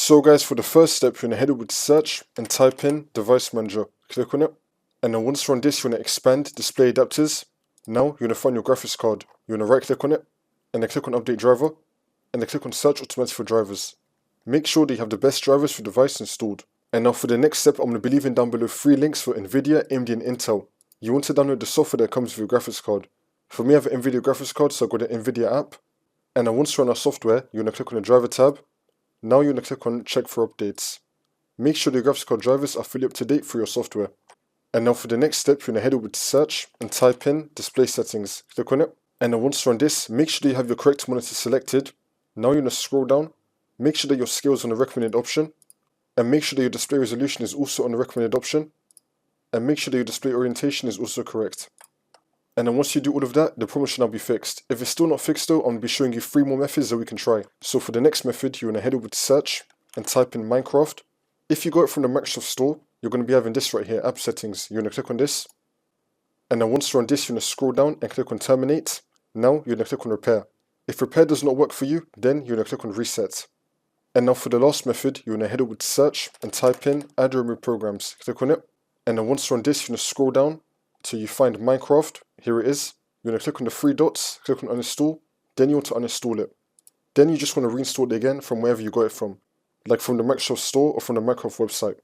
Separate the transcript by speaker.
Speaker 1: So guys, for the first step, you're going to head over to search and type in device manager. Click on it. And then once you're on this, you're going to expand display adapters. Now you're going to find your graphics card. You're going to right click on it and then click on update driver and then click on search automatically for drivers. Make sure that you have the best drivers for the device installed. And now for the next step, I'm going to be leaving down below 3 links for Nvidia, AMD and Intel. You want to download the software that comes with your graphics card. For me, I have an Nvidia graphics card, so I've got the Nvidia app. And then once you're on our software, you're going to click on the driver tab. Now you're going to click on check for updates. Make sure the graphics card drivers are fully up to date for your software. And now for the next step, you're going to head over to search and type in display settings. Click on it. And then once you're on this, make sure that you have your correct monitor selected. Now you're going to scroll down. Make sure that your scale is on the recommended option. And make sure that your display resolution is also on the recommended option. And make sure that your display orientation is also correct. And then once you do all of that, the problem should now be fixed. If it's still not fixed though, I'm going to be showing you 3 more methods that we can try. So for the next method, you're going to head over to search and type in Minecraft. If you got it from the Microsoft Store, you're going to be having this right here, app settings. You're going to click on this. And then once you're on this, you're going to scroll down and click on terminate. Now you're going to click on repair. If repair does not work for you, then you're going to click on reset. And now for the last method, you're going to head over to search and type in add or remove programs. Click on it. And then once you're on this, you're going to scroll down till you find Minecraft. Here it is. You're going to click on the 3 dots, click on uninstall. Then you want to uninstall it. Then you just want to reinstall it again from wherever you got it from. Like from the Microsoft Store or from the Minecraft website.